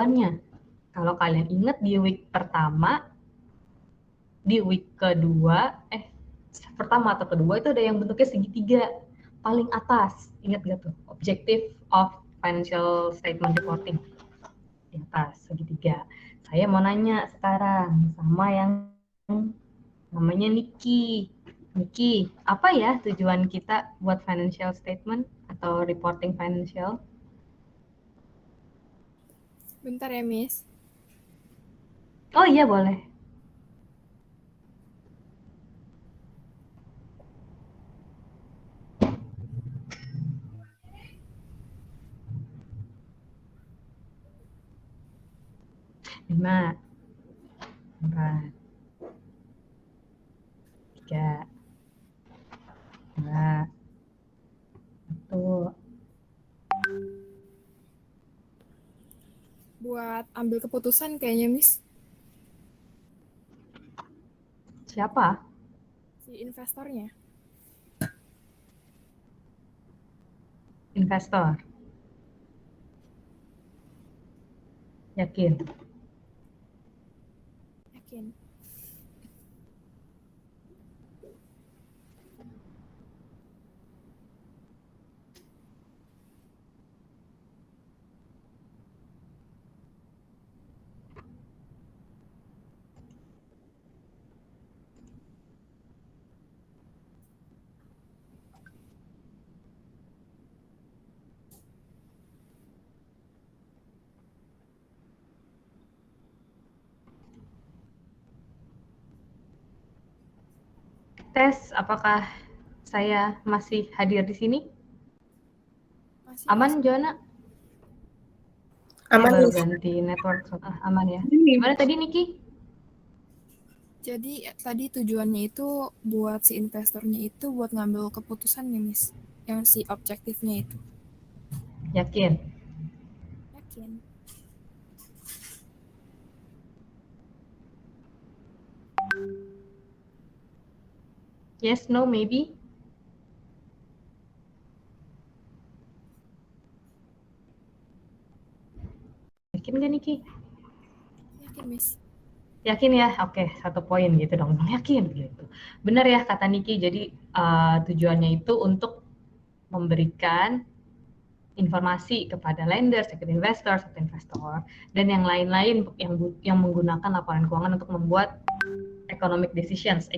tujuannya. Kalau kalian ingat di week pertama, di week kedua, pertama atau kedua itu ada yang bentuknya segitiga paling atas. Ingat gak tuh? Objective of financial statement reporting di atas segitiga. Saya mau nanya sekarang sama yang namanya Niki. Niki, apa ya tujuan kita buat financial statement atau reporting financial? Bentar ya, Miss. Oh iya boleh. Lima, empat, tiga, dua, satu. Buat ambil keputusan kayaknya, Miss. Siapa? Si investornya. Investor. Yakin? Yakin. Tes, apakah saya masih hadir di sini? Masih, Miss. Aman, Jona? Aman, Baru Miss. ganti network. Aman ya. Gimana tadi, Niki? Jadi tadi tujuannya itu buat si investornya itu buat ngambil keputusan nih, Miss. Yang si objektifnya itu. Yakin? Yakin. Yes, no, maybe? Yakin gak, Niki? Yakin, Miss. Yakin ya? Oke, 1 poin gitu dong. Yakin gitu. Benar ya kata Niki. Jadi tujuannya itu untuk memberikan informasi kepada lender, second investor, satu investor, dan yang lain-lain yang menggunakan laporan keuangan untuk membuat economic decisions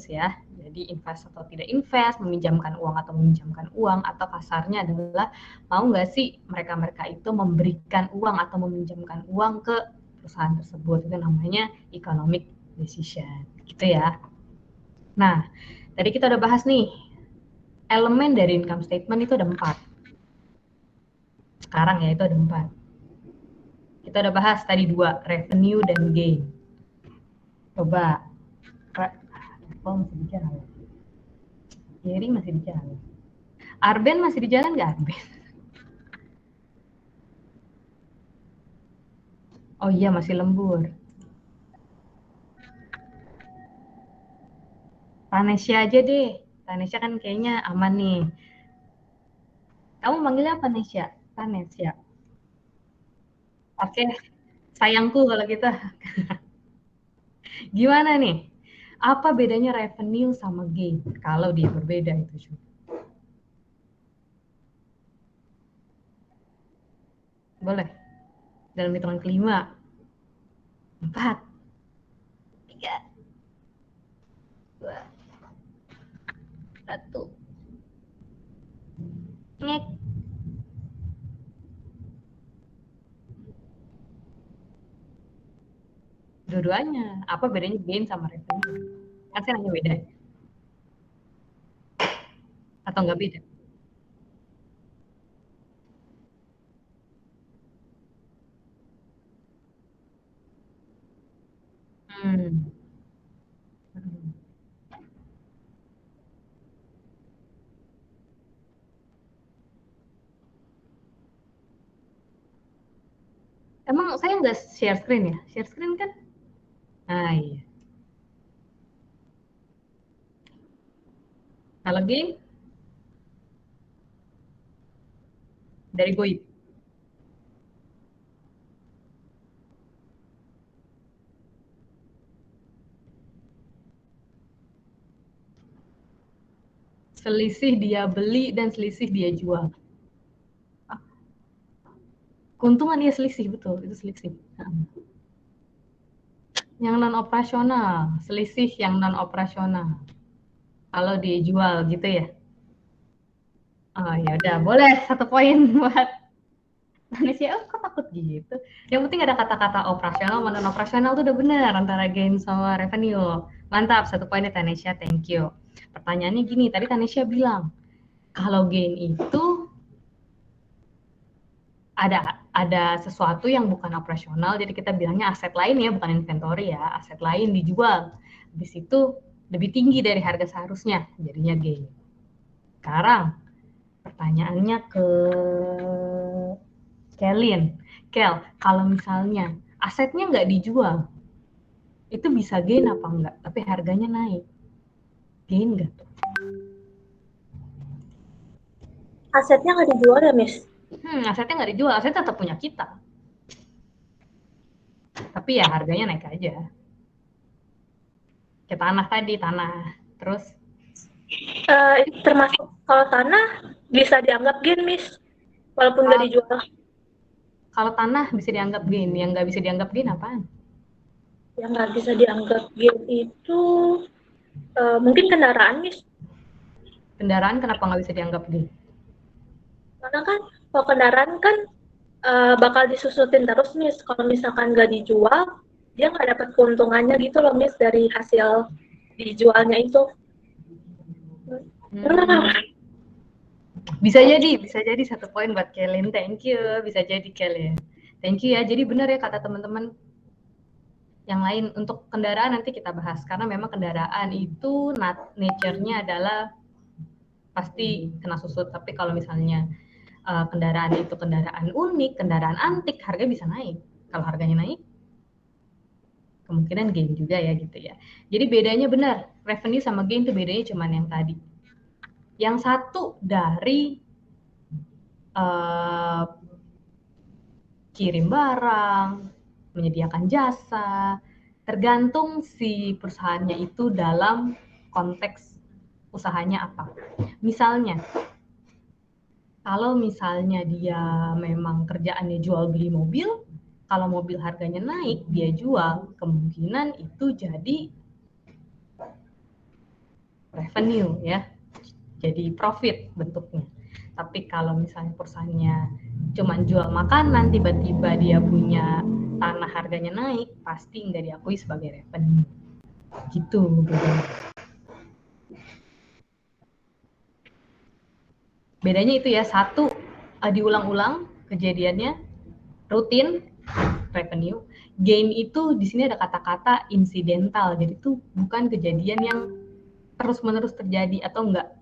ya. Jadi invest atau tidak invest, meminjamkan uang atau meminjamkan uang, atau kasarnya adalah mau nggak sih mereka-mereka itu memberikan uang atau meminjamkan uang ke perusahaan tersebut. Itu namanya economic decision, gitu ya. Nah, tadi kita udah bahas nih, elemen dari income statement itu ada 4. Sekarang ya itu ada 4. Kita udah bahas tadi 2, revenue dan gain. Coba, masih bicara. Jerry masih di jalan. Arben masih di jalan nggak, Arben? Oh iya, masih lembur. Tanesya aja deh. Tanesya kan kayaknya aman nih. Kamu manggilnya apa, Nesya? Tanesya. Oke, sayangku kalau gitu. Gimana nih? Apa bedanya revenue sama gain? Kalau dia berbeda itu juga. Boleh. Dalam hitungan kelima. 4, 3, 2, 1. Ngek. Dua-duanya. Apa bedanya gain sama revenue? Kan saya nanya beda. Atau nggak beda? Hmm. Emang saya nggak share screen ya? Share screen kan? Ah iya. Kalau gain dari Goib. Selisih dia beli dan selisih dia jual. Keuntungan dia selisih, betul, itu selisih. Yang non operasional, selisih yang non operasional. Kalau dia jual gitu ya. Oh ya udah, boleh 1 poin buat Indonesia. Oh, kok takut gitu. Yang penting ada kata-kata operasional sama non operasional tuh udah bener antara gain sama revenue. Mantap, 1 poin ya Tanesha, thank you. Pertanyaannya gini, tadi Tanesha bilang kalau gain itu ada sesuatu yang bukan operasional, jadi kita bilangnya aset lain ya, bukan inventory ya, aset lain dijual. Habis itu lebih tinggi dari harga seharusnya, jadinya gain. Sekarang pertanyaannya ke Kelin. Kel, kalau misalnya asetnya nggak dijual, itu bisa gain apa enggak? Tapi harganya naik. Gain nggak tuh? Asetnya nggak dijual ya, Miss? Asetnya nggak dijual, asetnya tetap punya kita. Tapi ya harganya naik aja. Kayak tanah tadi, tanah. Terus Termasuk kalau tanah bisa dianggap gain, Miss, walaupun nggak dijual. kalau tanah bisa dianggap gain, yang nggak bisa dianggap gain apaan? Yang nggak bisa dianggap gain itu mungkin kendaraan, Miss. Kendaraan kenapa nggak bisa dianggap gain? Karena kan kalau kendaraan kan bakal disusutin terus, Miss. Kalau misalkan nggak dijual, dia nggak dapat keuntungannya gitu loh, Miss, dari hasil dijualnya itu. Bisa jadi 1 poin buat Kellen. Thank you, bisa jadi Kellen. Thank you ya. Jadi benar ya kata teman-teman. Yang lain untuk kendaraan nanti kita bahas karena memang kendaraan itu nature-nya adalah pasti kena susut. Tapi kalau misalnya kendaraan itu kendaraan unik, kendaraan antik, harga bisa naik. Kalau harganya naik, kemungkinan gain juga ya gitu ya. Jadi bedanya benar, revenue sama gain itu bedanya cuma yang tadi. Yang satu dari kirim barang, menyediakan jasa, tergantung si perusahaannya itu dalam konteks usahanya apa. Misalnya, kalau misalnya dia memang kerjaannya jual beli mobil, kalau mobil harganya naik, dia jual, kemungkinan itu jadi revenue ya, jadi profit bentuknya. Tapi kalau misalnya perusahaannya cuma jual makanan, tiba-tiba dia punya tanah harganya naik, pasti nggak diakui sebagai revenue. Gitu. Bedanya itu ya, satu diulang-ulang kejadiannya, rutin, revenue. Gain itu di sini ada kata-kata insidental, jadi itu bukan kejadian yang terus-menerus terjadi atau nggak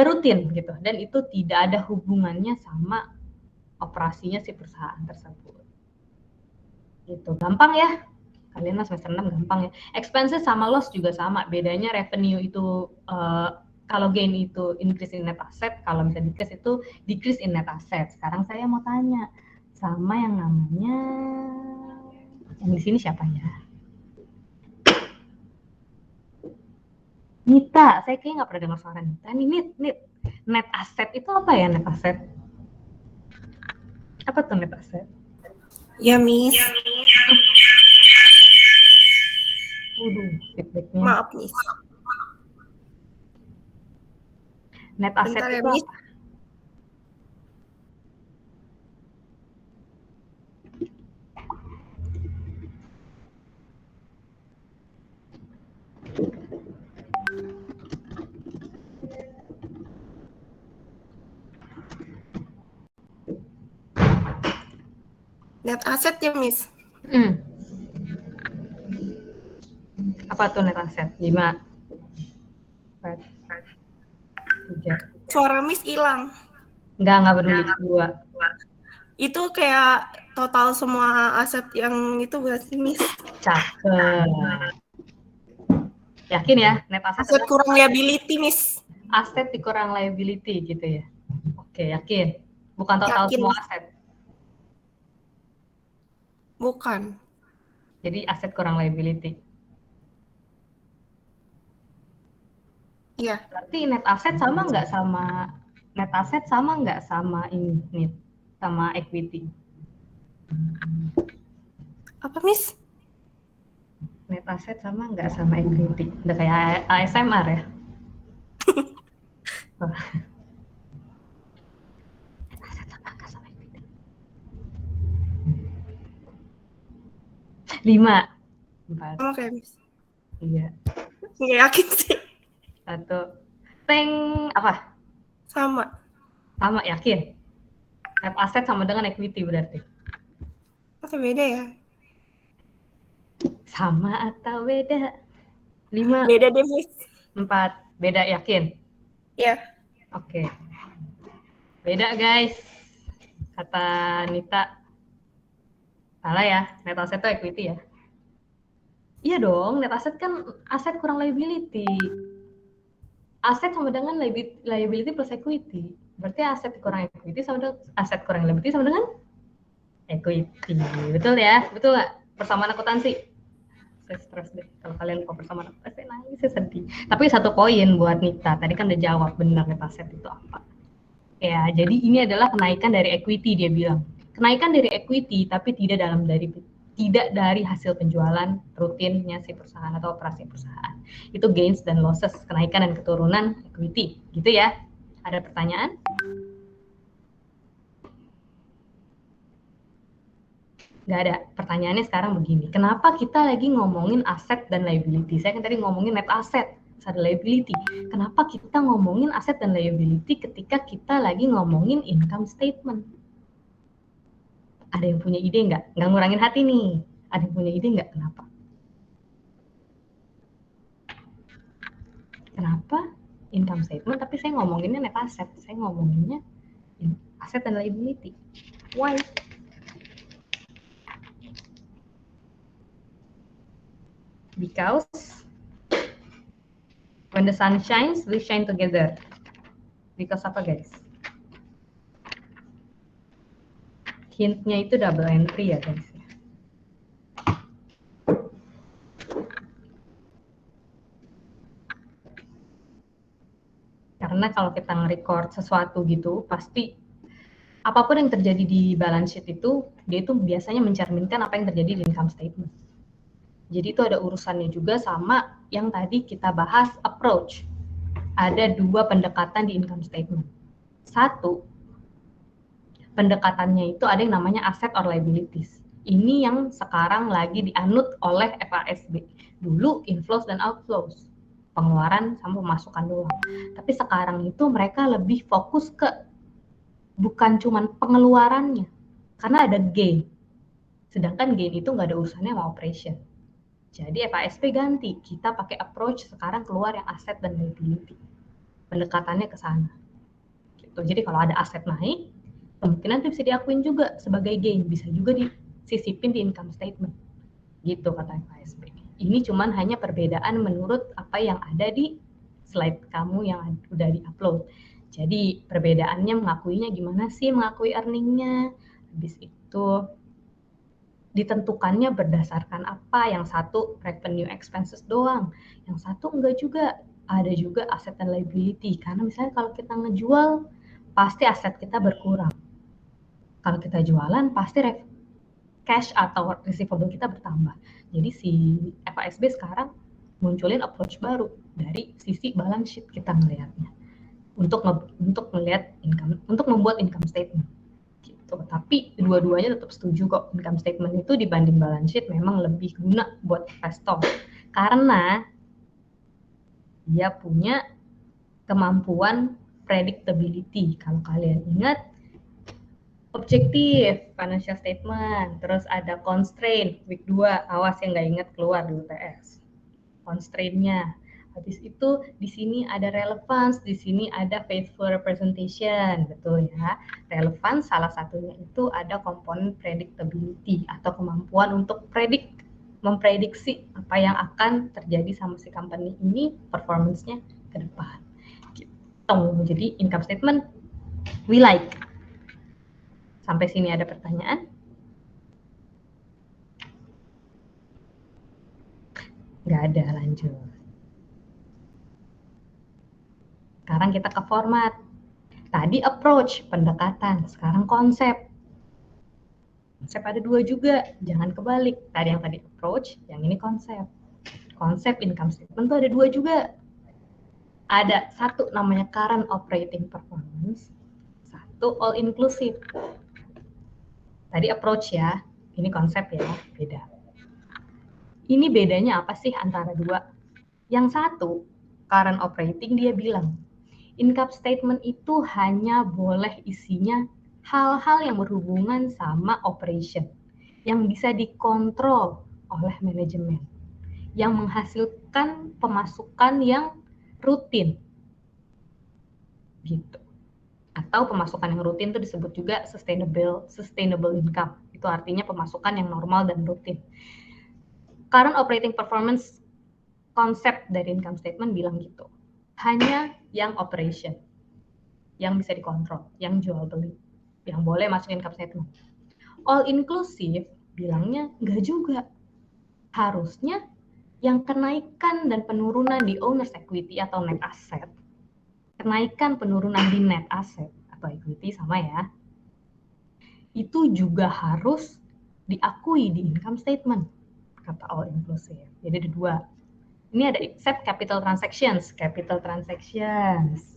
rutin gitu, dan itu tidak ada hubungannya sama operasinya si perusahaan tersebut. Gitu, gampang ya. Kalian mah semester 6 gampang ya. Expenses sama loss juga sama. Bedanya revenue itu kalau gain itu increase in net asset, kalau misalnya decrease itu decrease in net asset. Sekarang saya mau tanya sama yang namanya yang di sini siapa ya? Nita, saya kayaknya nggak pernah dengar suara Nita. Net asset itu apa ya net asset? Apa tuh net asset? Ya, Miss. Feedbacknya. Maaf, Miss. Net asset Bentar ya, itu Miss. apa? Net asset ya, Miss. Apa tuh net asset? 5, 4, 3. Suara Miss hilang. Nggak peduli. 2. Itu kayak total semua aset yang itu berarti, Miss. Cakep. Yakin ya, net asset Aset kurang liability, Miss. aset dikurang liability gitu ya. Oke, yakin. Bukan total Yakin, semua Miss. aset. Bukan. Jadi aset kurang liability. Iya. Berarti net asset sama nggak sama ini nih, sama equity? Apa, Miss? Net asset sama nggak sama equity? Udah kayak ASMR ya? Net asset sama nggak sama equity? 5, 4, Sama kayak Miss. 3, Nggak yakin sih. 1. Teng, apa? Sama. Sama, yakin? Net asset sama dengan equity berarti? Masa beda ya? Sama atau beda? 5, Beda deh, Miss. 4, beda yakin? Ya. Oke. Beda guys. Kata Nita. Salah ya, net asset itu equity ya. Iya dong, net asset kan aset kurang liability. Aset sama dengan liability plus equity. Berarti aset kurang equity sama dengan aset kurang liability sama dengan equity. Betul ya? Betul nggak? Persamaan akuntansi. Saya stres deh kalau kalian lupa persamaan akuntansi, saya nangis, saya sedih. Tapi 1 poin buat Nita. Tadi kan udah jawab benar net asset itu apa. Ya, jadi ini adalah kenaikan dari equity, dia bilang. Kenaikan dari equity tapi tidak dari hasil penjualan rutinnya si perusahaan atau operasi perusahaan. Itu gains dan losses, kenaikan dan keturunan equity. Gitu ya. Ada pertanyaan? Nggak ada. Pertanyaannya sekarang begini. Kenapa kita lagi ngomongin aset dan liability? Saya kan tadi ngomongin net asset, ada liability. Kenapa kita ngomongin aset dan liability ketika kita lagi ngomongin income statement? Ada yang punya ide nggak? Nggak ngurangin hati nih. Ada yang punya ide nggak kenapa? Kenapa income statement tapi saya ngomonginnya net asset? Saya ngomonginnya aset dan liability. Why? Because when the sun shines, we shine together. Because apa guys? Hintnya itu double entry ya guys. Karena kalau kita nge-record sesuatu gitu, pasti apapun yang terjadi di balance sheet itu, dia itu biasanya mencerminkan apa yang terjadi di income statement. Jadi itu ada urusannya juga sama yang tadi kita bahas approach. Ada 2 pendekatan di income statement. 1, pendekatannya itu ada yang namanya asset or liabilities. Ini yang sekarang lagi dianut oleh FASB. Dulu inflows dan outflows, pengeluaran sama pemasukan doang. Tapi sekarang itu mereka lebih fokus ke bukan cuman pengeluarannya, karena ada gain. Sedangkan gain itu nggak ada urusannya sama operation. Jadi FASB ganti, kita pakai approach sekarang keluar yang aset dan liability. Pendekatannya ke sana. Gitu. Jadi kalau ada aset naik, kemungkinan itu bisa diakuin juga sebagai gain, bisa juga disisipin di income statement. Gitu kata FASB. Ini cuman hanya perbedaan menurut apa yang ada di slide kamu yang udah di-upload. Jadi perbedaannya mengakuinya gimana sih, mengakui earningnya. Habis itu ditentukannya berdasarkan apa, yang satu revenue expenses doang, yang satu enggak juga, ada juga aset dan liability, karena misalnya kalau kita ngejual, pasti aset kita berkurang. Kalau kita jualan, pasti cash atau receivable kita bertambah. Jadi si FASB sekarang munculin approach baru dari sisi balance sheet kita ngelihatnya. Untuk melihat income, untuk membuat income statement. Gitu. Tapi dua-duanya tetap setuju kok, income statement itu dibanding balance sheet memang lebih guna buat investor karena dia punya kemampuan predictability. Kalau kalian ingat, objektif financial statement, terus ada constraint week 2, awas yang nggak ingat keluar di UTS. Constraint-nya. Habis itu di sini ada relevance, di sini ada faithful representation, betul ya. Relevance salah satunya itu ada komponen predictability atau kemampuan untuk memprediksi apa yang akan terjadi sama si company ini, performance-nya ke depan. Gitu. Jadi income statement we like. Sampai sini ada pertanyaan? Nggak ada, lanjut. Sekarang kita ke format. Tadi approach, pendekatan. Sekarang konsep. Konsep ada 2 juga, jangan kebalik. Yang tadi approach, yang ini konsep. Konsep income statement tuh ada 2 juga. Ada satu namanya current operating performance, satu all inclusive. Tadi approach ya, ini konsep ya, beda. Ini bedanya apa sih antara dua? Yang satu, current operating dia bilang, income statement itu hanya boleh isinya hal-hal yang berhubungan sama operation, yang bisa dikontrol oleh manajemen, yang menghasilkan pemasukan yang rutin, gitu. Atau pemasukan yang rutin itu disebut juga sustainable income. Itu artinya pemasukan yang normal dan rutin. Current operating performance konsep dari income statement bilang gitu. Hanya yang operation, yang bisa dikontrol, yang jual beli, yang boleh masuk income statement. All inclusive bilangnya enggak juga. Harusnya yang kenaikan dan penurunan di owner's equity atau net asset, kenaikan penurunan di net asset atau equity sama ya, itu juga harus diakui di income statement, kata all inclusive. Jadi ada 2. Ini ada except capital transactions. Capital transactions.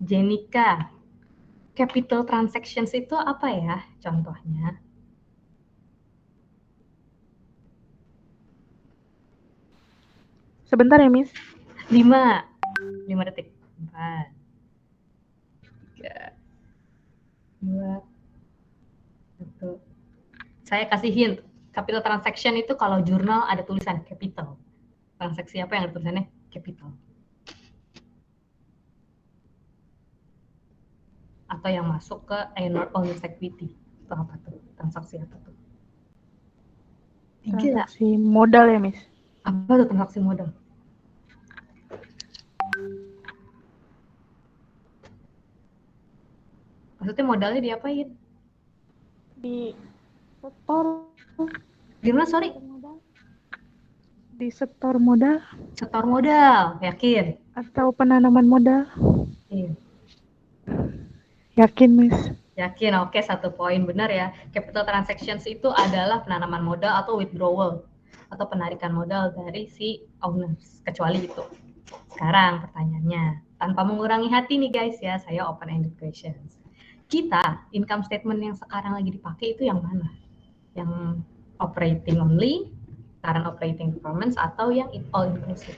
Jenika, capital transactions itu apa ya contohnya? Sebentar ya, Miss. 5 detik. 4, 3, 2, 1. Saya kasih hint. Capital transaction itu kalau jurnal ada tulisan capital. Transaksi apa yang ada tulisannya capital? Atau yang masuk ke owner's equity. Itu apa tuh? Transaksi apa tuh? 3. Transaksi modal ya, Miss. Apa tuh transaksi modal? Maksudnya modalnya diapain? Di setor. Gimana, sorry? Di setor modal. Setor modal, yakin? Atau penanaman modal. Iya. Yakin, Miss. Yakin, oke, 1 poin, benar ya. Capital transactions itu adalah penanaman modal atau withdrawal, atau penarikan modal dari si owners, kecuali itu. Sekarang pertanyaannya, tanpa mengurangi hati nih guys ya, saya open-ended questions. Kita, income statement yang sekarang lagi dipakai itu yang mana? Yang operating only, current operating performance, atau yang all inclusive?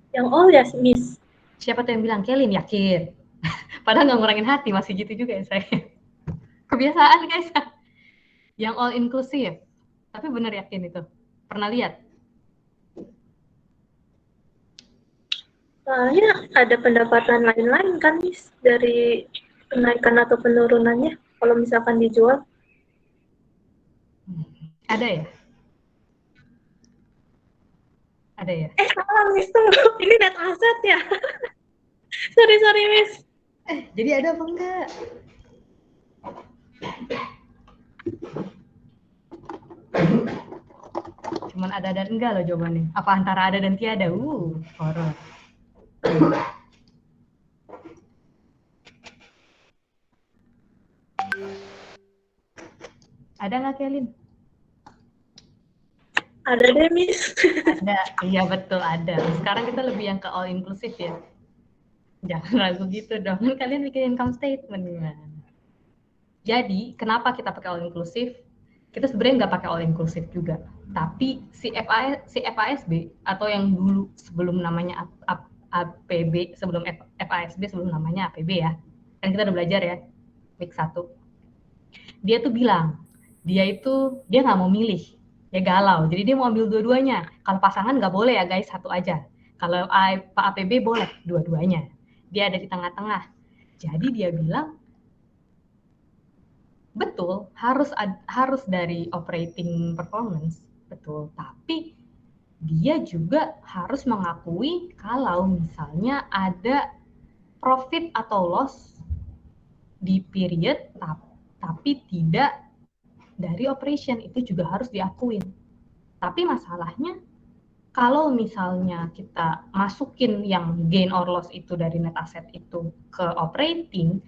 Yang all ya, Miss. Siapa tuh yang bilang? Kelin, yakin. Padahal nggak ngurangin hati, masih gitu juga ya saya. Kebiasaan guys. Yang all inclusive. Tapi bener yakin itu? Pernah lihat? Soalnya ada pendapatan lain-lain kan, Miss, dari kenaikan atau penurunannya kalau misalkan dijual. Ada ya? Ada ya? Salah, Miss. Ini net asset ya? sorry, Miss. Jadi ada apa enggak? Cuman ada dan enggak loh jawabannya. Apa antara ada dan tiada? Horor. Ada nggak, Kelin? Ada deh, Miss. Ada, iya betul ada. Sekarang kita lebih yang ke all inclusive ya. Jangan ragu gitu dong. Kalian bikin income statement gimana? Jadi, kenapa kita pakai all inclusive? Kita sebenarnya nggak pakai all inclusive juga. Tapi si FASB atau yang dulu sebelum namanya APB, sebelum FASB sebelum namanya APB ya. Kan kita udah belajar ya, week 1. Dia tuh bilang, dia nggak mau milih, dia galau. Jadi dia mau ambil dua-duanya. Kalau pasangan nggak boleh ya guys, satu aja. Kalau Pak APB boleh dua-duanya. Dia ada di tengah-tengah. Jadi dia bilang, betul, harus dari operating performance, betul. Tapi dia juga harus mengakui kalau misalnya ada profit atau loss di period tapi tidak dari operation, itu juga harus diakuin. Tapi masalahnya kalau misalnya kita masukin yang gain or loss itu dari net asset itu ke operating,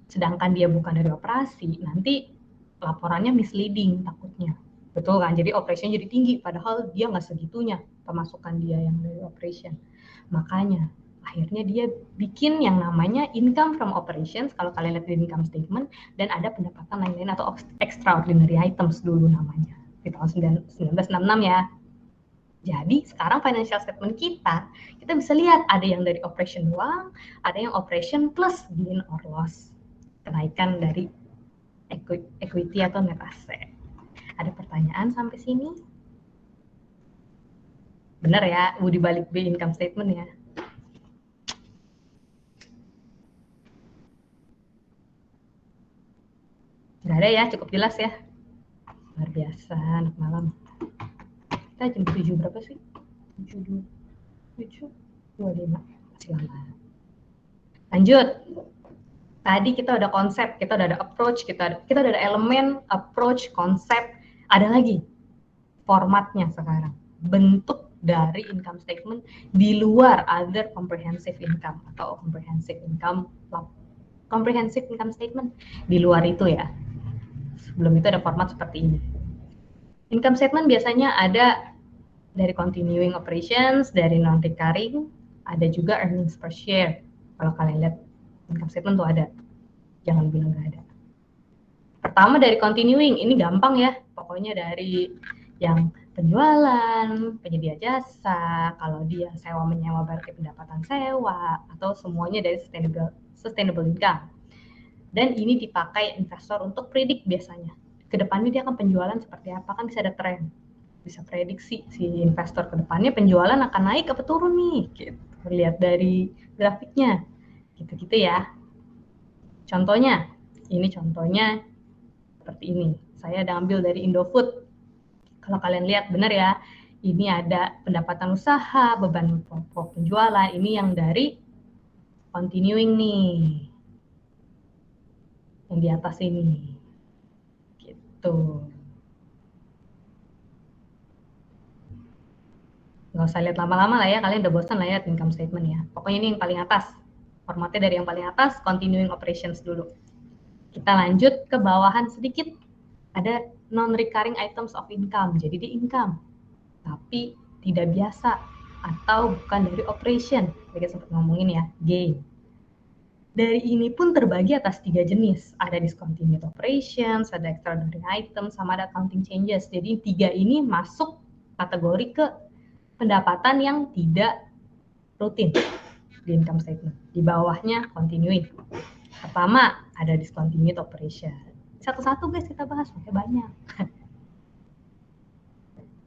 sedangkan dia bukan dari operasi, nanti laporannya misleading takutnya. Betul kan? Jadi operation jadi tinggi, padahal dia nggak segitunya pemasukan dia yang dari operation. Makanya akhirnya dia bikin yang namanya income from operations, kalau kalian lihat di income statement, dan ada pendapatan lain-lain atau extraordinary items dulu namanya, di tahun 1966 ya. Jadi sekarang financial statement kita bisa lihat ada yang dari operation doang, ada yang operation plus gain or loss, kenaikan dari equity atau net asset. Ada pertanyaan sampai sini? Benar ya, Bu, dibalik B income statement ya. Nggak ada ya, cukup jelas ya. Luar biasa, anak malam. Kita jam 7 berapa sih? 7.25. Masih lama. Lanjut. Tadi kita udah konsep, kita udah ada approach, kita udah ada elemen, approach, konsep. Ada lagi formatnya sekarang. Bentuk dari income statement di luar other comprehensive income atau comprehensive income statement. Di luar itu ya. Sebelum itu ada format seperti ini. Income statement biasanya ada dari continuing operations, dari non-recurring, ada juga earnings per share. Kalau kalian lihat income statement tuh ada. Jangan bilang nggak ada. Pertama dari continuing, ini gampang ya. Pokoknya dari yang penjualan, penyedia jasa, kalau dia sewa menyewa berarti pendapatan sewa, atau semuanya dari sustainable income. Dan ini dipakai investor untuk predik biasanya. Kedepannya dia akan penjualan seperti apa, kan bisa ada tren. Bisa prediksi si investor kedepannya penjualan akan naik apa turun nih. Gitu. Lihat dari grafiknya. Gitu-gitu ya. Contohnya, ini contohnya seperti ini. Saya ada ambil dari Indofood. Kalau kalian lihat benar ya, ini ada pendapatan usaha, beban pokok penjualan. Ini yang dari continuing nih. Yang di atas ini. Gitu. Nggak usah lihat lama-lama lah ya, kalian udah bosan lah ya income statement ya. Pokoknya ini yang paling atas. Formatnya dari yang paling atas, continuing operations dulu. Kita lanjut ke bawahan sedikit. Ada non-recurring items of income, jadi di income. Tapi tidak biasa atau bukan dari operation. Kita sempat ngomongin ya, gain. Dari ini pun terbagi atas 3 jenis. Ada discontinued operations, ada extraordinary items, sama ada accounting changes. Jadi 3 ini masuk kategori ke pendapatan yang tidak rutin di income statement. Di bawahnya continuing. Pertama, ada discontinued operation. Satu-satu guys kita bahas, makanya banyak.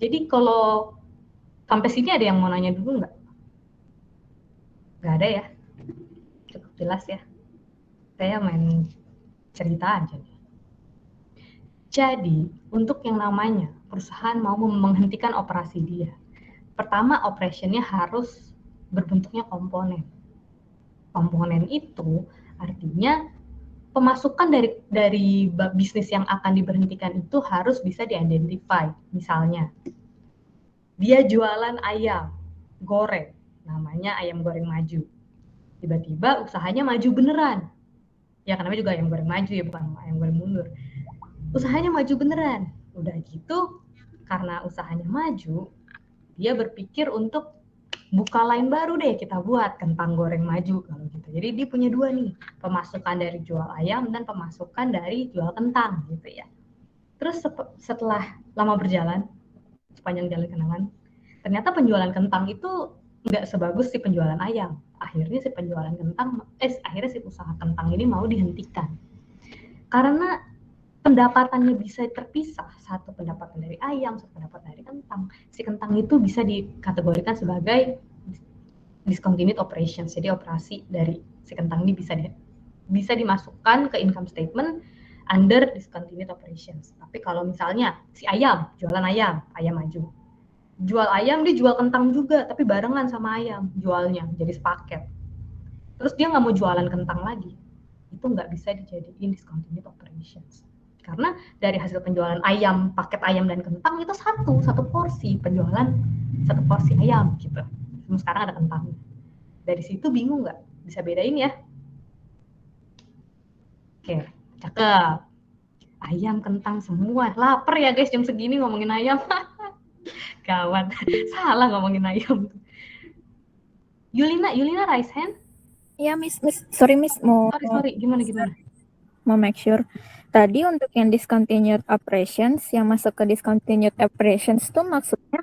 Jadi kalau sampai sini ada yang mau nanya dulu nggak? Nggak ada ya? Cukup jelas ya. Saya main cerita aja. Jadi, untuk yang namanya perusahaan mau menghentikan operasi dia, pertama operationnya harus berbentuknya komponen. Komponen itu artinya pemasukan dari bisnis yang akan diberhentikan itu harus bisa di-identify. Misalnya, dia jualan ayam goreng, namanya ayam goreng maju. Tiba-tiba usahanya maju beneran. Ya namanya juga ayam goreng maju ya, bukan ayam goreng mundur. Usahanya maju beneran. Udah gitu, karena usahanya maju, dia berpikir untuk buka lain baru deh kita buat, kentang goreng maju kalau gitu. Jadi dia punya 2 nih, pemasukan dari jual ayam dan pemasukan dari jual kentang gitu ya. Terus setelah lama berjalan, sepanjang jalan kenangan, ternyata penjualan kentang itu nggak sebagus si penjualan ayam. Akhirnya si akhirnya si usaha kentang ini mau dihentikan. Karena pendapatannya bisa terpisah, satu pendapatan dari ayam, satu pendapatan dari kentang. Si kentang itu bisa dikategorikan sebagai discontinued operations. Jadi operasi dari si kentang ini bisa dimasukkan ke income statement under discontinued operations. Tapi kalau misalnya si ayam, jualan ayam maju. Jual ayam, dia jual kentang juga, tapi barengan sama ayam jualnya, jadi sepaket. Terus dia nggak mau jualan kentang lagi, itu nggak bisa dijadiin discontinued operations. Karena dari hasil penjualan ayam, paket ayam dan kentang itu satu porsi penjualan, satu porsi ayam gitu. Sekarang ada kentang. Dari situ bingung nggak? Bisa bedain ya? Oke, cakep. Ayam, kentang semua. Lapar ya guys jam segini ngomongin ayam. Gawat. Salah ngomongin ayam. Yulina raise hand. Iya, Miss, sorry Miss, Sorry, gimana? mau make sure. Tadi untuk yang discontinued operations, yang masuk ke discontinued operations tuh maksudnya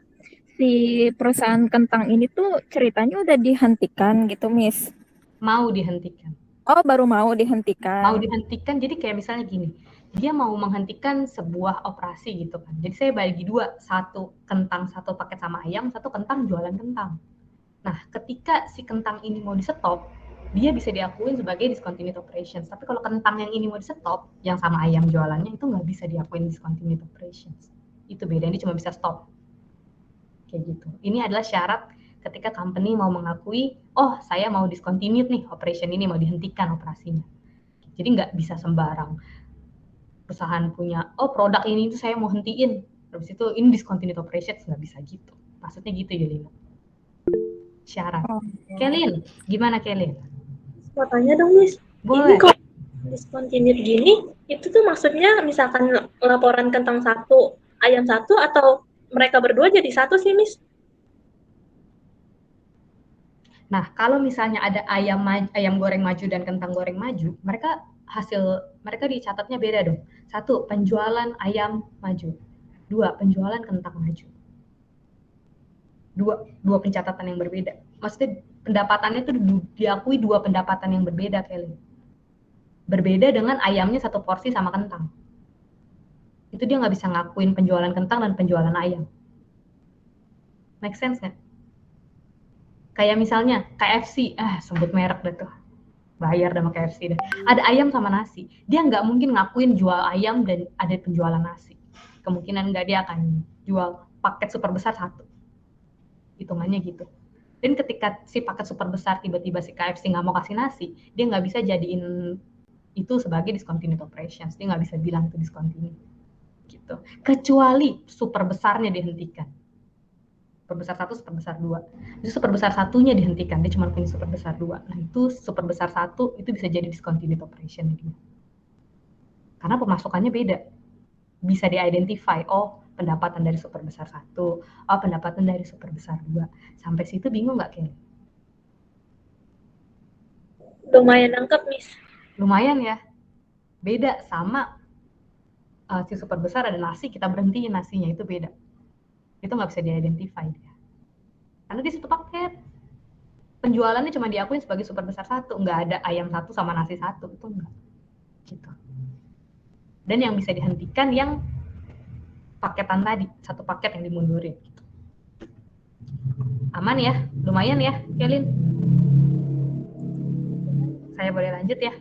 si perusahaan kentang ini tuh ceritanya udah dihentikan gitu, Miss. Mau dihentikan. Oh, baru mau dihentikan. Mau dihentikan, jadi kayak misalnya gini, dia mau menghentikan sebuah operasi gitu kan. Jadi saya bagi dua, satu kentang, satu paket sama ayam, satu kentang jualan kentang. Nah, ketika si kentang ini mau di stop, dia bisa diakuin sebagai discontinued operations. Tapi kalau kentang yang ini mau di stop, yang sama ayam jualannya itu nggak bisa diakuin discontinued operations. Itu beda, ini cuma bisa stop. Kayak gitu. Ini adalah syarat ketika company mau mengakui, oh saya mau discontinued nih, operation ini mau dihentikan operasinya. Jadi nggak bisa sembarang perusahaan punya, oh produk ini itu saya mau hentiin, terus itu ini discontinued operations, nggak bisa gitu. Maksudnya gitu ya, Lina. Syarat. Kelin, gimana Kelin? Mau tanya dong, Miss. Boleh. Ini kalau discontinued gini, itu tuh maksudnya misalkan laporan kentang satu, ayam satu, atau mereka berdua jadi satu sih, Miss? Nah, kalau misalnya ada ayam goreng maju dan kentang goreng maju, mereka dicatatnya beda dong. Satu, penjualan ayam maju. Dua, penjualan kentang maju. Dua pencatatan yang berbeda. Maksudnya pendapatannya itu diakui dua pendapatan yang berbeda, Kelly. Berbeda dengan ayamnya satu porsi sama kentang. Itu dia nggak bisa ngakuin penjualan kentang dan penjualan ayam. Make sense nggak? Kayak misalnya KFC, sebut merek deh tuh. Bayar sama KFC deh. Ada ayam sama nasi. Dia nggak mungkin ngakuin jual ayam dan ada penjualan nasi. Kemungkinan nggak, dia akan jual paket super besar satu. Hitungannya gitu. Dan ketika si paket super besar tiba-tiba si KFC nggak mau kasih nasi, dia nggak bisa jadiin itu sebagai discontinued operations. Dia nggak bisa bilang itu discontinued. Gitu. Kecuali super besarnya dihentikan. Super besar satu, super besar dua. Itu super besar satunya dihentikan, dia cuma punya super besar dua. Nah itu super besar satu itu bisa jadi discontinued operation dia. Karena pemasukannya beda. Bisa di-identify, oh pendapatan dari super besar satu, oh pendapatan dari super besar dua. Sampai situ bingung nggak, Ken? Lumayan nangkep, Miss. Lumayan ya. Beda sama si super besar ada nasi, kita berhentiin nasinya, itu beda. Itu nggak bisa di-identify dia. Karena di satu paket. Penjualannya cuma diakuin sebagai super besar satu, nggak ada ayam satu sama nasi satu, itu enggak. Gitu. Dan yang bisa dihentikan yang paketan tadi, satu paket yang dimundurin. Gitu. Aman ya? Lumayan ya, Kelin? Saya boleh lanjut ya?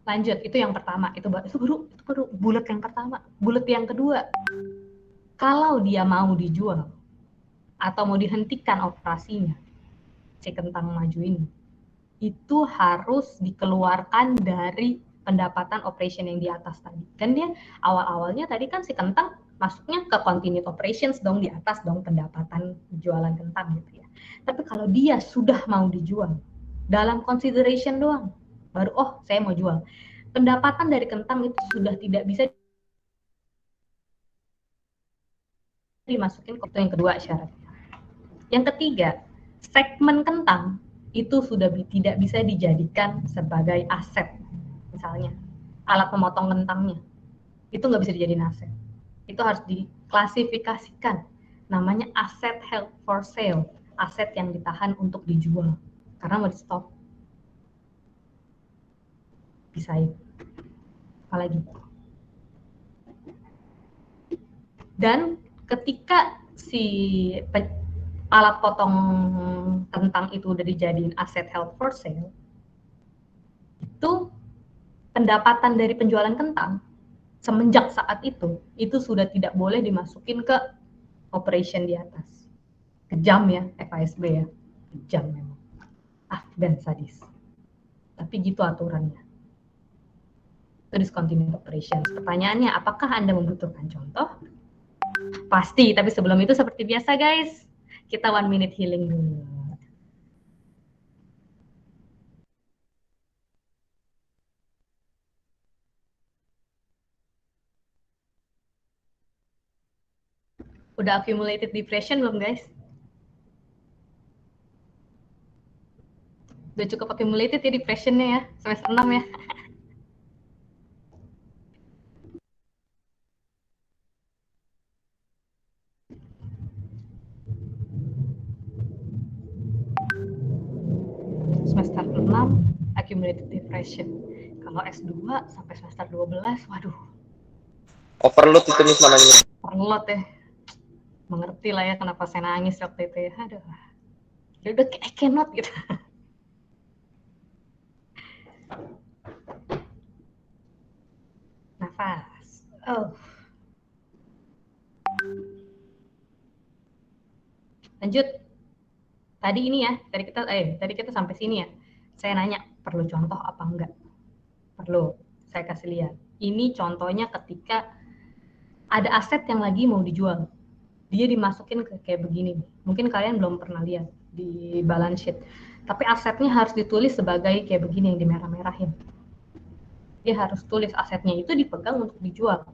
Lanjut, itu yang pertama. Itu baru bulat yang pertama. Bulat yang kedua, kalau dia mau dijual atau mau dihentikan operasinya, si kentang maju ini, itu harus dikeluarkan dari pendapatan operation yang di atas tadi. Kan dia awal-awalnya tadi kan si kentang masuknya ke continued operations dong, di atas dong pendapatan jualan kentang gitu ya. Tapi kalau dia sudah mau dijual, dalam consideration doang, baru oh saya mau jual. Pendapatan dari kentang itu sudah tidak bisa dimasukin ke yang kedua syaratnya. Yang ketiga, segmen kentang itu sudah tidak bisa dijadikan sebagai aset. Misalnya, alat pemotong kentangnya, itu nggak bisa dijadiin aset. Itu harus diklasifikasikan. Namanya aset held for sale, aset yang ditahan untuk dijual. Karena mau di stop. Bisa ya. Apalagi. Dan ketika si alat potong kentang itu udah dijadiin aset held for sale, itu pendapatan dari penjualan kentang semenjak saat itu sudah tidak boleh dimasukin ke operation di atas. Kejam ya, FASB ya, kejam memang. dan sadis. Tapi gitu aturannya. Itu discontinued operations. Pertanyaannya, apakah Anda membutuhkan contoh? Pasti, tapi sebelum itu seperti biasa guys, kita 1 minute healing dulu. Udah accumulated depression belum guys? Udah cukup accumulated ya depressionnya ya, semester 6 ya. Semester 6 accumulated depression. Kalau S2 sampai semester 12, waduh. Overload itu nih namanya. Overload ya. Mengerti lah ya kenapa saya nangis waktu itu ya. Aduh. Ya udah I cannot gitu. Nafas. Lanjut. Tadi ini ya, tadi kita sampai sini ya. Saya nanya, perlu contoh apa enggak? Perlu. Saya kasih lihat. Ini contohnya ketika ada aset yang lagi mau dijual. Dia dimasukin ke kayak begini. Mungkin kalian belum pernah lihat di balance sheet. Tapi asetnya harus ditulis sebagai kayak begini yang dimerah-merahin. Dia harus tulis asetnya itu dipegang untuk dijual.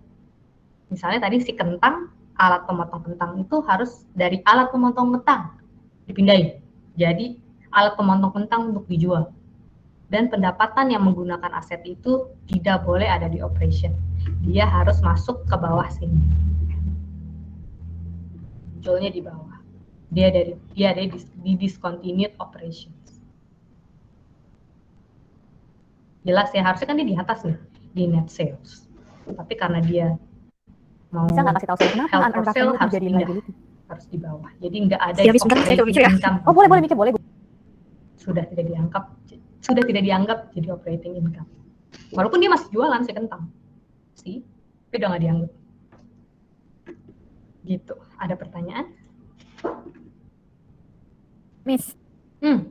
Misalnya tadi si kentang, alat pemotong kentang itu harus dari alat pemotong kentang dipindahin. Jadi alat pemotong kentang untuk dijual. Dan pendapatan yang menggunakan aset itu tidak boleh ada di operation. Dia harus masuk ke bawah sini. Jualnya di bawah. Dia ada di discontinued operations. Jelas ya, harusnya kan dia di atas nih, di net sales. Tapi karena dia mau bisa nggak kasih tahu saya kenapa held for sale harus jadi pindah, liability? harus di bawah. Jadi nggak ada Siap, sebentar, saya coba ya. income. Oh boleh Mika, boleh. Sudah tidak dianggap jadi operating income. Walaupun dia masih jualan si kentang, sih, tapi udah nggak dianggap. Gitu. Ada pertanyaan? Miss Hmm.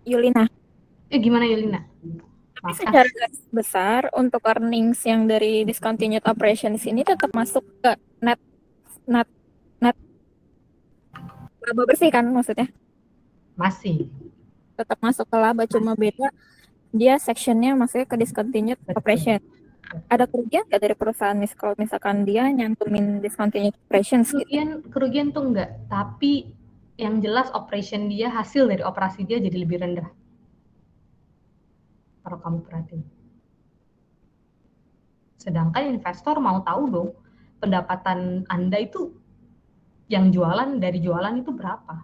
Yulina, Gimana Yulina? tapi secara garis besar untuk earnings yang dari discontinued operations ini tetap masuk ke net laba bersih kan maksudnya? Masih. Tetap masuk ke laba, cuma beda dia sectionnya maksudnya ke discontinued Betul. operation. Ada kerugian nggak dari perusahaan kalau misalkan dia nyantumin discontinued operations gitu? Kerugian tuh enggak, tapi yang jelas operation dia, hasil dari operasi dia jadi lebih rendah. Kalau kamu perhatiin. Sedangkan investor mau tahu dong, pendapatan Anda itu yang jualan, dari jualan itu berapa?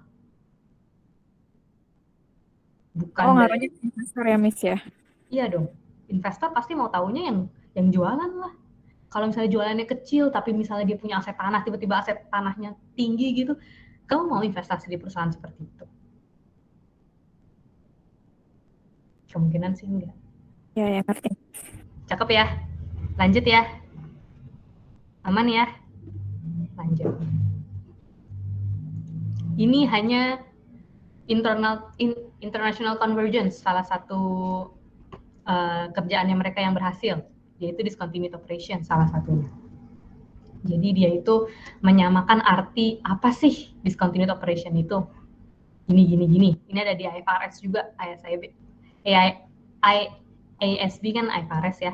Bukan Ngaruhnya ke investor ya, Miss ya? Iya dong. Investor pasti mau tahunya yang jualan lah. Kalau misalnya jualannya kecil, tapi misalnya dia punya aset tanah, tiba-tiba aset tanahnya tinggi gitu, kamu mau investasi di perusahaan seperti itu? Kemungkinan sih enggak. Ya, ngerti. Cakep ya. Lanjut ya. Aman ya. Lanjut. Ini hanya international convergence, salah satu kerjaannya mereka yang berhasil, yaitu discontinued operation salah satunya. Jadi dia itu menyamakan arti apa sih discontinued operation itu. Gini. Ini ada di IFRS juga, ASB kan IFRS ya.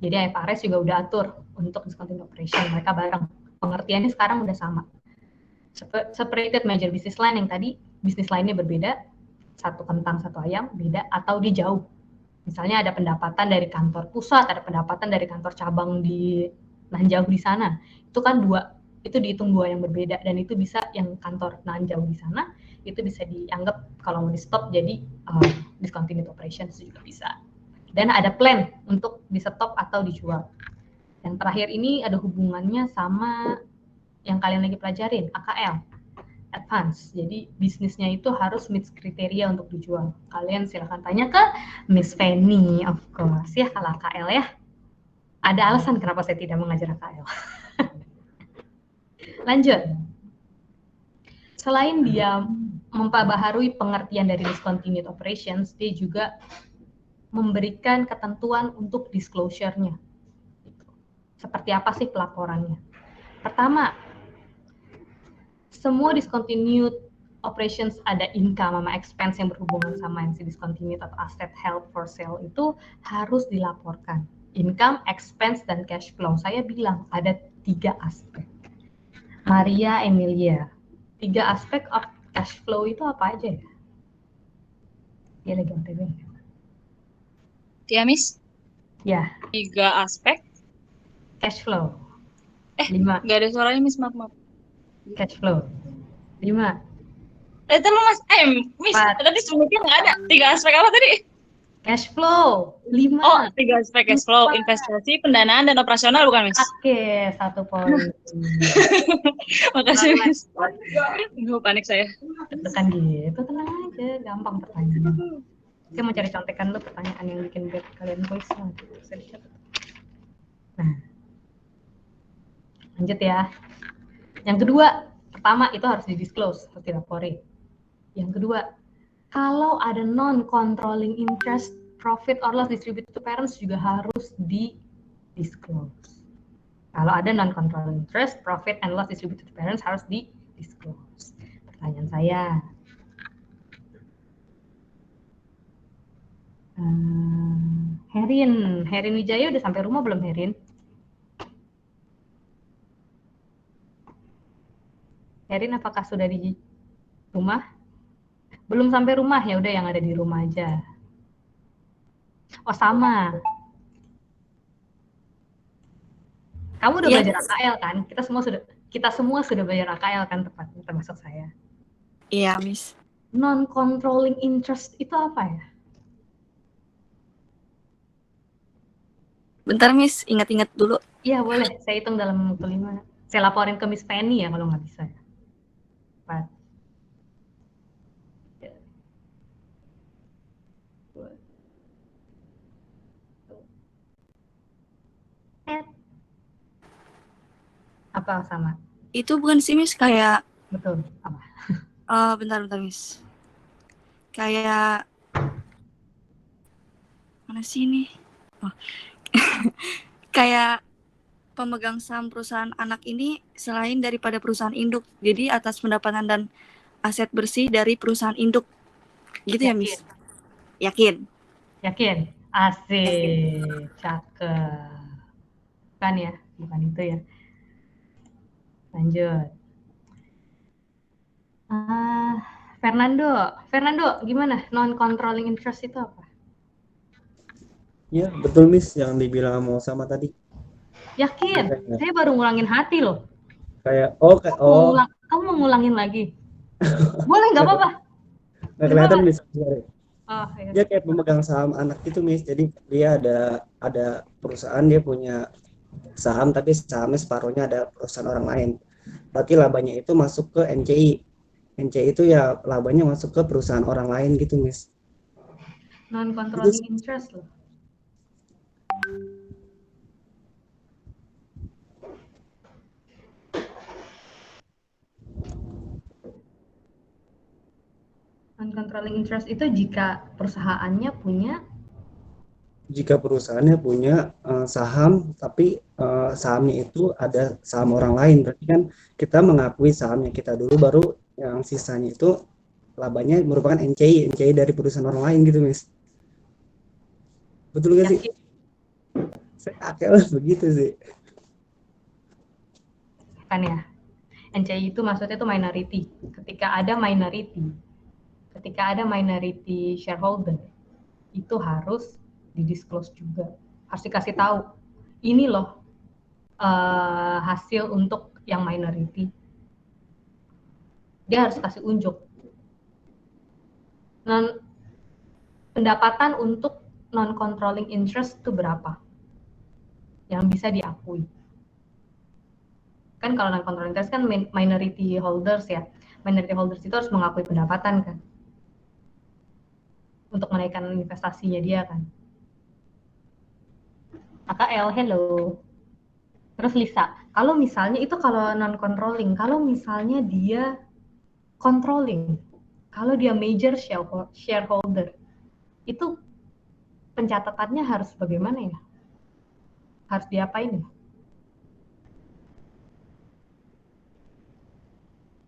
Jadi IFRS juga udah atur untuk discontinued operation, mereka bareng. Pengertiannya sekarang udah sama. Separated major business line yang tadi bisnis lainnya berbeda, satu kentang satu ayam beda, atau dia jauh. Misalnya ada pendapatan dari kantor pusat, ada pendapatan dari kantor cabang di nahan jauh di sana. Itu kan itu dihitung dua yang berbeda, dan itu bisa yang kantor nahan jauh di sana itu bisa dianggap kalau mau di stop jadi discontinued operations juga bisa. Dan ada plan untuk di stop atau dijual. Yang terakhir ini ada hubungannya sama yang kalian lagi pelajarin, AKL, advance. Jadi bisnisnya itu harus meet kriteria untuk dijual. Kalian silahkan tanya ke Miss Fanny, of course ya, kalau AKL ya. Ada alasan kenapa saya tidak mengajar AKL. Lanjut. Selain dia memperbaharui pengertian dari discontinued operations, dia juga memberikan ketentuan untuk disclosure-nya. Seperti apa sih pelaporannya? Pertama, semua discontinued operations ada income sama expense yang berhubungan sama yang si discontinued atau asset held for sale itu harus dilaporkan. Income, expense, dan cash flow. Saya bilang ada 3 aspek. Maria Emilia, 3 aspek of cash flow itu apa aja ya? Dia lagi OTW. Ya, Miss. Ya, 3 aspek. cash flow. 5. Nggak ada suaranya, Miss. Maaf. Cash flow. 5. Itu lu, Mas. Miss, 4. tadi sebelumnya nggak ada. 3 aspek apa tadi? Cash flow. 5. Oh, 3 aspek cash flow. Investasi, pendanaan, dan operasional bukan, Miss? Oke, 1 poin. Makasih, Miss. Gue panik saya. Tekan gitu, tenang aja. Gampang pertanyaan. Saya mau cari contekan dulu pertanyaan yang bikin biar kalian voice. Saya dicatat. Nah, lanjut ya. Yang kedua, pertama itu harus di-disclose, harus dilaporin. Yang kedua, kalau ada non-controlling interest, profit or loss distributed to parents juga harus di-disclose. Kalau ada non-controlling interest, profit and loss distributed to parents harus di-disclose. Pertanyaan saya, Herin Wijaya udah sampai rumah belum, Herin? Herin, apakah sudah di rumah? Belum sampai rumah, ya udah yang ada di rumah aja. Oh, sama. Kamu udah belajar AKL kan? Kita semua sudah belajar AKL kan, termasuk saya. Iya, Miss. Non-controlling interest itu apa ya? Bentar, Miss. Ingat-ingat dulu. Iya, boleh. Saya hitung dalam waktu 5. Saya laporin ke Miss Penny ya kalau nggak bisa. 4. 2. Apa sama? Itu bukan sih, Miss, kayak Betul. Apa? bentar, Miss. Kayak mana sih ini? Oh. Kayak pemegang saham perusahaan anak ini selain daripada perusahaan induk. Jadi atas pendapatan dan aset bersih dari perusahaan induk. Gitu ya, Miss? Yakin? Asik. Cakep. Bukan ya? Bukan itu ya. Lanjut. Fernando, gimana? Non-controlling interest itu apa? Ya, betul Miss yang dibilang mau sama tadi. Yakin? Saya baru ngulangin hati loh. Kamu mau ngulangin lagi? Boleh, nggak apa-apa. Nggak kelihatan Miss. Oh, iya. Dia kayak pemegang saham anak gitu Miss. Jadi dia ada perusahaan, dia punya saham tapi sahamnya separuhnya ada perusahaan orang lain. Berarti labanya itu masuk ke NCI. NCI itu ya labanya masuk ke perusahaan orang lain gitu Miss. Non-controlling interest loh. Non-controlling interest itu jika perusahaannya punya saham tapi sahamnya itu ada saham orang lain, berarti kan kita mengakui sahamnya kita dulu, baru yang sisanya itu labanya merupakan NCI dari perusahaan orang lain gitu Miss. Betul nggak sih? Saya akhirnya begitu sih. Kan ya, NCI itu maksudnya itu minority. Ketika ada minority shareholder, itu harus di-disclose juga. Harus dikasih tahu, ini loh hasil untuk yang minority. Dia harus kasih unjuk. Pendapatan untuk non-controlling interest itu berapa? Yang bisa diakui. Kan kalau non-controlling interest kan minority holders ya. Minority holders itu harus mengakui pendapatan kan. Untuk menaikkan investasinya dia kan. AKL, hello. Terus Lisa, kalau misalnya itu kalau non-controlling, kalau misalnya dia controlling, Kalau dia major shareholder, itu pencatatannya harus bagaimana ya? Harus diapain ya?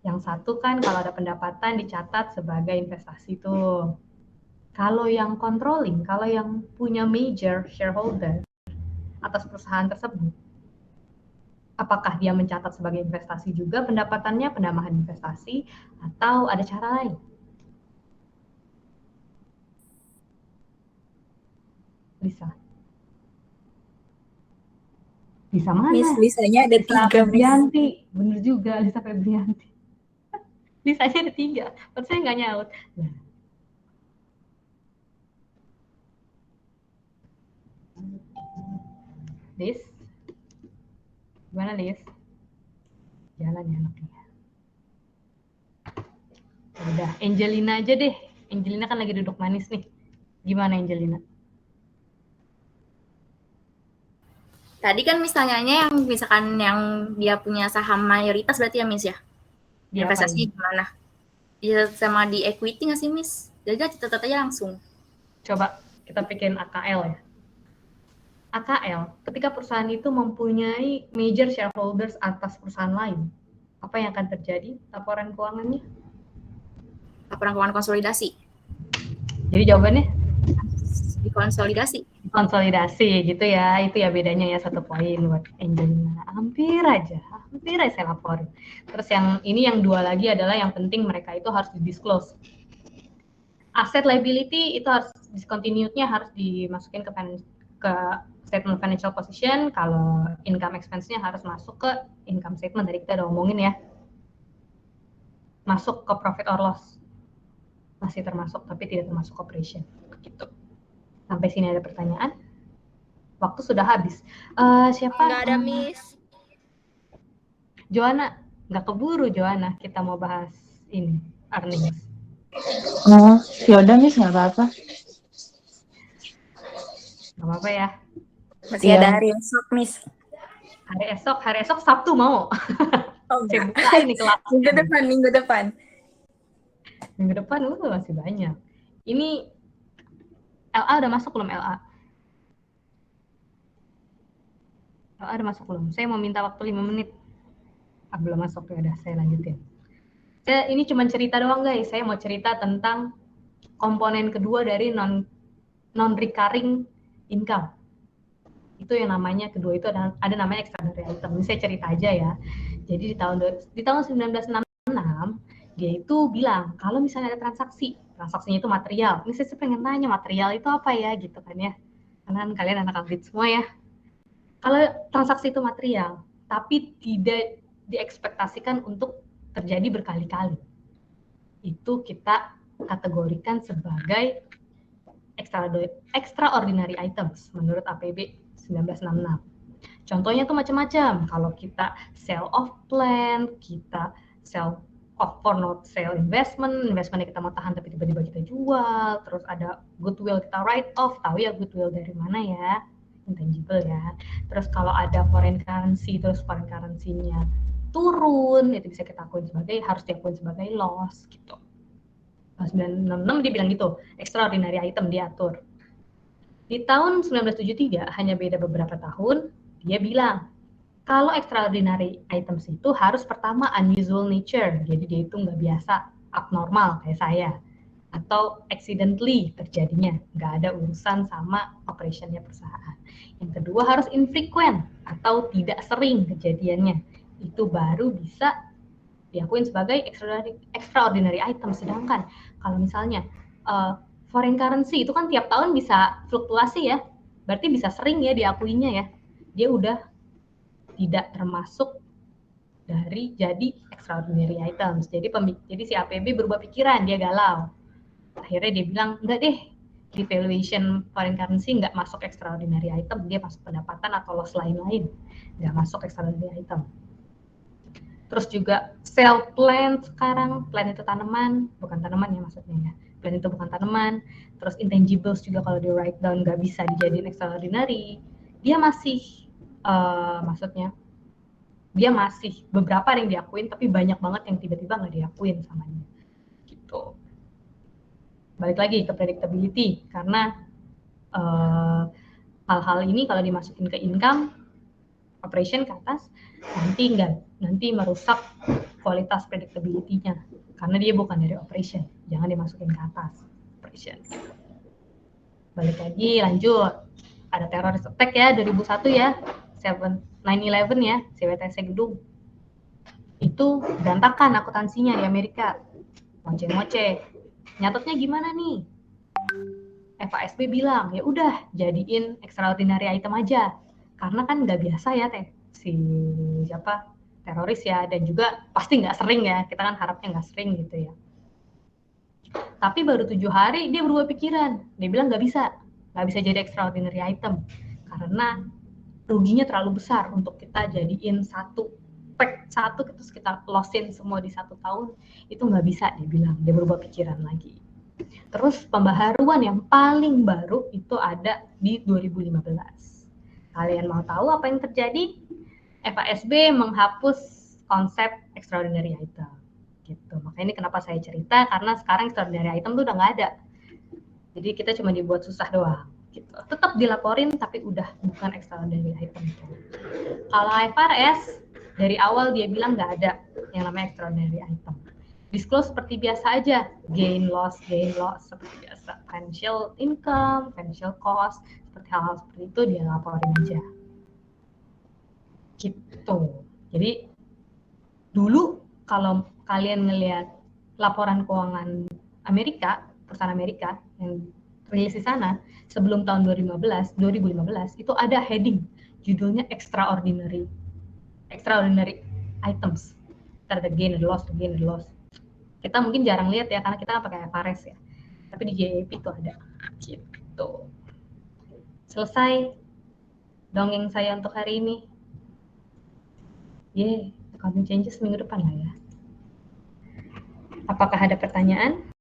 Yang satu kan kalau ada pendapatan dicatat sebagai investasi tuh. Kalau yang controlling, kalau yang punya major shareholder atas perusahaan tersebut, apakah dia mencatat sebagai investasi juga pendapatannya, penambahan investasi, atau ada cara lain? Lisa mana? Miss, Lisanya ada Lisa 3, Miss. Febrianti. Bener juga, Lisa Febrianti. Lisanya ada 3, tapi saya nggak nyaut. Nah. Lis, gimana Lis? Jalan ya anaknya. Udah, Angelina aja deh. Angelina kan lagi duduk manis nih. Gimana Angelina? Tadi kan misalnya yang misalkan yang dia punya saham mayoritas berarti ya Miss ya? Investasinya gimana? Bisa sama di equity nggak sih Miss? Jadi catat aja langsung. Coba kita bikin AKL ya. AKL, ketika perusahaan itu mempunyai major shareholders atas perusahaan lain, apa yang akan terjadi laporan keuangannya? Laporan keuangan konsolidasi. Jadi jawabannya? Dikonsolidasi. Konsolidasi gitu ya, itu ya bedanya ya 1 poin buat Angelina. Hampir aja saya laporin. Terus yang ini yang 2 lagi adalah yang penting mereka itu harus di-disclose. Asset liability itu harus discontinued-nya harus dimasukin ke statement financial position. Kalau income expense-nya harus masuk ke income statement, tadi kita udah ngomongin ya. Masuk ke profit or loss. Masih termasuk tapi tidak termasuk operation gitu. Sampai sini ada pertanyaan? Waktu sudah habis. Siapa? Nggak ada, Miss. Joanna, nggak keburu Joanna. Kita mau bahas ini, earnings. Oh, ya udah Miss, nggak apa-apa. Nggak apa-apa ya. Masih ada hari esok, Miss. Hari esok Sabtu mau. Oh, saya buka ini kelas. Minggu depan. Minggu depan masih banyak. Ini LA udah masuk belum LA? LA udah masuk belum? Saya mau minta waktu 5 menit. Belum masuk ya, udah saya lanjutin. Ini cuma cerita doang guys. Saya mau cerita tentang komponen kedua dari non-recurring income. Itu yang namanya kedua itu ada namanya extraordinary item. Ini saya cerita aja ya. Jadi di tahun 1966 dia itu bilang kalau misalnya ada transaksinya itu material. Ini saya pengen tanya material itu apa ya gitu kan ya. Karena kalian anak audit semua ya. Kalau transaksi itu material, tapi tidak diekspektasikan untuk terjadi berkali-kali, itu kita kategorikan sebagai extraordinary items menurut APB 1966. Contohnya tuh macam-macam. Kalau kita sell off plan, kita sell off for not sale investmentnya kita mau tahan tapi tiba-tiba kita jual, terus ada goodwill kita write off, tahu ya goodwill dari mana ya, intangible ya. Terus kalau ada foreign currency, terus foreign currency-nya turun, itu bisa kita harus diakui sebagai loss gitu. 1966 dia bilang gitu, extraordinary item diatur. Di tahun 1973, hanya beda beberapa tahun, dia bilang kalau extraordinary items itu harus pertama unusual nature, jadi dia itu nggak biasa, abnormal kayak saya, atau accidentally terjadinya, nggak ada urusan sama operationnya perusahaan. Yang kedua harus infrequent atau tidak sering kejadiannya, itu baru bisa diakuin sebagai extraordinary item. Sedangkan kalau misalnya foreign currency itu kan tiap tahun bisa fluktuasi ya, berarti bisa sering ya diakuinya ya, dia udah tidak termasuk dari jadi extraordinary items. Jadi si APB berubah pikiran, dia galau. Akhirnya dia bilang, enggak deh, di valuation foreign currency nggak masuk extraordinary item, dia masuk pendapatan atau loss lain-lain, nggak masuk extraordinary item. Terus juga sell plant sekarang, plant itu tanaman, bukan tanaman ya maksudnya ya. Plant itu bukan tanaman. Terus intangibles juga kalau di write down nggak bisa dijadiin extraordinary. Dia masih maksudnya dia masih beberapa yang diakuin, tapi banyak banget yang tiba-tiba nggak diakuin sama dia gitu. balik lagi ke predictability, karena hal-hal ini kalau dimasukin ke income operation ke atas nanti merusak kualitas predictability-nya karena dia bukan dari operation, jangan dimasukin ke atas operation. Balik lagi, lanjut, ada terrorist attack ya 2001 ya, 9/11 ya, CWTC gedung itu berantakan akuntansinya di Amerika, ngoceh-ngoceh. Nyatetnya gimana nih? FASB bilang ya udah jadiin extraordinary item aja, karena kan nggak biasa ya si teroris ya, dan juga pasti nggak sering ya, kita kan harapnya nggak sering gitu ya. Tapi baru 7 hari dia berubah pikiran, dia bilang nggak bisa jadi extraordinary item karena ruginya terlalu besar untuk kita jadiin satu terus kita lossin semua di 1 tahun, itu nggak bisa, dia bilang. Dia berubah pikiran lagi. Terus pembaharuan yang paling baru itu ada di 2015. Kalian mau tahu apa yang terjadi? FASB menghapus konsep extraordinary item gitu. Makanya ini kenapa saya cerita, karena sekarang extraordinary item tuh udah nggak ada. Jadi kita cuma dibuat susah doang gitu. Tetap dilaporin tapi udah bukan extraordinary item. Kalau IFRS dari awal dia bilang nggak ada yang namanya extraordinary item. Disclose seperti biasa aja, gain loss seperti biasa, financial income, financial cost, seperti hal-hal seperti itu dia laporin aja. Gitu. Jadi dulu kalau kalian ngelihat laporan keuangan Amerika, perusahaan Amerika yang rilis di sana sebelum tahun 2015 itu ada heading judulnya extraordinary items. Ada gain and loss. Kita mungkin jarang lihat ya karena kita kan pakai IFRS ya. Tapi di JAP itu ada. Gitu. Selesai dongeng saya untuk hari ini. Accounting changes minggu depan lah ya. Apakah ada pertanyaan?